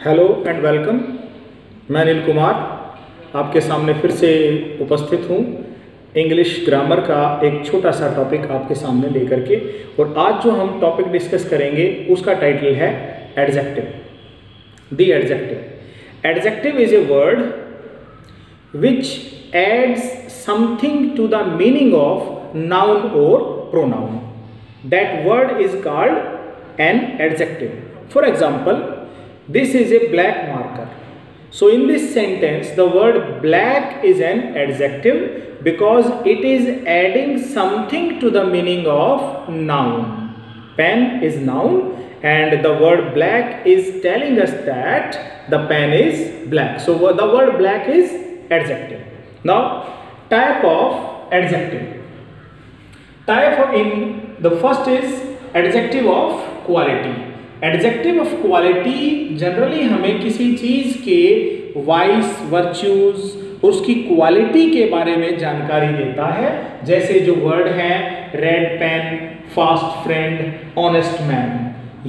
Hello and welcome. मैं अनिल कुमार आपके सामने फिर से उपस्थित हूँ इंग्लिश ग्रामर का एक छोटा सा टॉपिक आपके सामने लेकर के। और आज जो हम टॉपिक डिस्कस करेंगे उसका टाइटल है adjective. The adjective. Adjective is a word which adds something to the meaning of noun और pronoun. That word is called an adjective. For example, this is a black marker. So in this sentence the word black is an adjective because it is adding something to the meaning of noun. Pen is noun and the word black is telling us that the pen is black. So the word black is adjective. Now type of adjective. Type of in the first is adjective of quality. Adjective of quality generally हमें किसी चीज़ के vice, virtues और उसकी quality के बारे में जानकारी देता है। जैसे जो वर्ड है red pen, fast friend, honest man.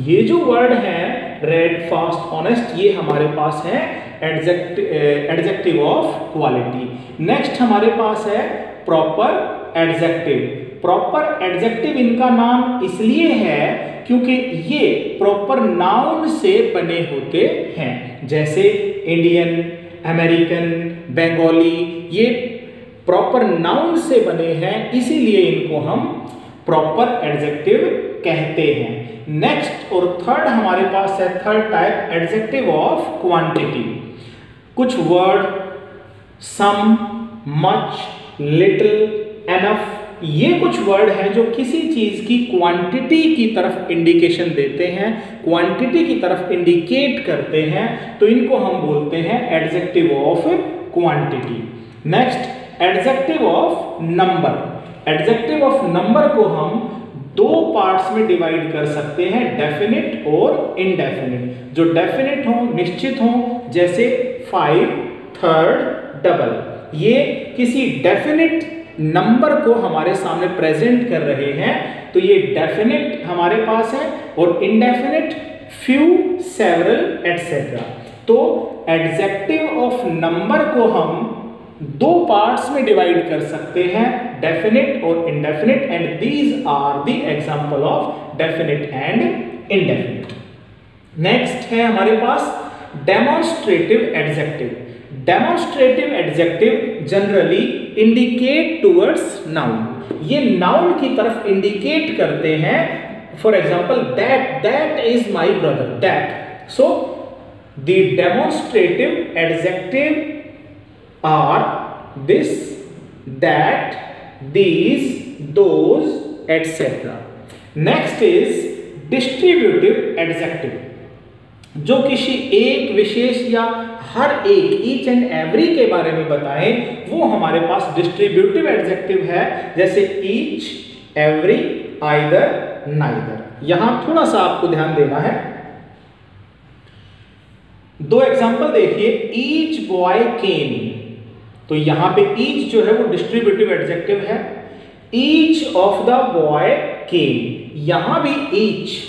ये जो वर्ड है रेड, फास्ट, ऑनेस्ट, ये हमारे पास है एडजेक्टिव ऑफ क्वालिटी। नेक्स्ट हमारे पास है प्रॉपर एडजेक्टिव। प्रॉपर एडजेक्टिव इनका नाम इसलिए है क्योंकि ये प्रॉपर नाउन से बने होते हैं। जैसे इंडियन, अमेरिकन, बंगाली, ये प्रॉपर नाउन से बने हैं, इसीलिए इनको हम प्रॉपर एडजेक्टिव कहते हैं। नेक्स्ट और थर्ड हमारे पास है third type adjective of quantity. कुछ वर्ड सम, मच, लिटिल, एनफ, ये कुछ वर्ड हैं जो किसी चीज की क्वांटिटी की तरफ इंडिकेशन देते हैं, क्वांटिटी की तरफ इंडिकेट करते हैं, तो इनको हम बोलते हैं adjective of quantity. Next adjective of number. Adjective of number को हम दो पार्ट्स में डिवाइड कर सकते हैं, डेफिनिट और इनडेफिनिट। जो डेफिनिट हो, निश्चित हो, जैसे 5, 3, डबल, ये किसी डेफिनिट नंबर को हमारे सामने प्रेजेंट कर रहे हैं, तो ये डेफिनिट हमारे पास है। और इनडेफिनिट फ्यू, सेवरल, एटसेट्रा। तो एडजेक्टिव ऑफ नंबर को हम दो पार्ट्स में डिवाइड कर सकते हैं, डेफिनिट और indefinite, and these are the example of definite and indefinite. Next है हमारे पास demonstrative adjective. Demonstrative adjective generally indicate towards noun. ये नाउन की तरफ इंडिकेट करते हैं। For example, that is my brother, that. So the demonstrative adjective are this, that, these, those, etcetera. Next is distributive adjective, जो किसी एक विशेष या हर एक, ईच एंड एवरी के बारे में बताएं, वो हमारे पास डिस्ट्रीब्यूटिव एडजेक्टिव है। जैसे ईच, एवरी, आइदर, नाइदर। यहां थोड़ा सा आपको ध्यान देना है। दो एग्जांपल देखिए, ईच बॉय केम, तो यहां पे ईच जो है वो डिस्ट्रीब्यूटिव एडजेक्टिव है। ईच ऑफ द बॉय केम, यहां भी ईच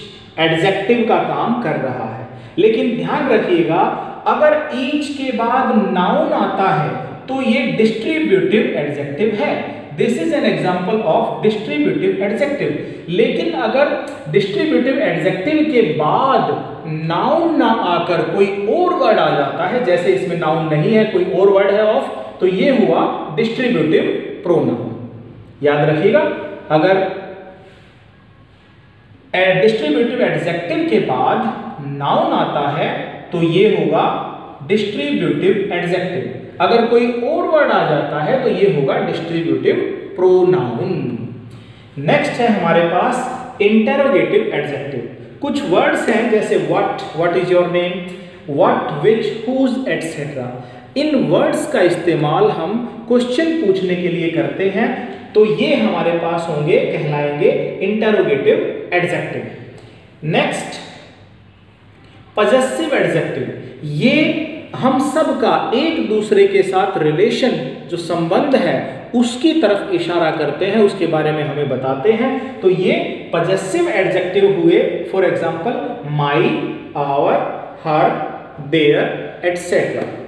एडजेक्टिव का काम कर रहा है। लेकिन ध्यान रखिएगा, अगर ईच के बाद नाउन आता है तो ये डिस्ट्रीब्यूटिव एडजेक्टिव है। This is an example of distributive adjective. लेकिन अगर डिस्ट्रीब्यूटिव एडजेक्टिव के बाद नाउन ना आकर कोई और वर्ड आ जाता है, जैसे इसमें नाउन नहीं है, कोई और वर्ड है ऑफ, तो ये हुआ डिस्ट्रीब्यूटिव प्रोनाउन। याद रखिएगा, अगर डिस्ट्रीब्यूटिव एडजेक्टिव के बाद नाउन आता है तो ये होगा डिस्ट्रीब्यूटिव एडजेक्टिव। अगर कोई और वर्ड आ जाता है तो ये होगा डिस्ट्रीब्यूटिव प्रोनाउन। नेक्स्ट है हमारे पास इंटेरोगेटिव एडजेक्टिव। कुछ वर्ड्स हैं जैसे what is your name, what, which, whose, etcetera. इन वर्ड्स का इस्तेमाल हम क्वेश्चन पूछने के लिए करते हैं, तो ये हमारे पास होंगे, कहलाएंगे interrogative adjective. Next possessive adjective. ये हम सब का एक दूसरे के साथ रिलेशन, जो संबंध है, उसकी तरफ इशारा करते हैं, उसके बारे में हमें बताते हैं, तो ये पजेसिव एडजेक्टिव हुए। For example, my, our, her, their, etc.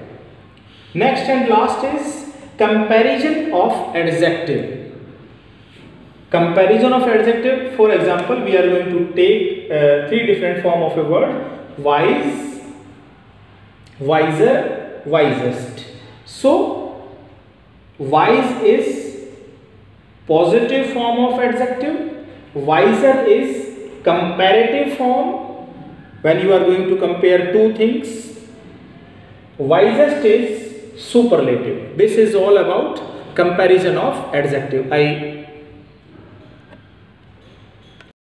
Next and last is comparison of adjective. Comparison of adjective, for example, we are going to take three different form of a word: wise, wiser, wisest. So wise is positive form of adjective, wiser is comparative form when you are going to compare two things, wisest is superlative. This is all about comparison of adjective. I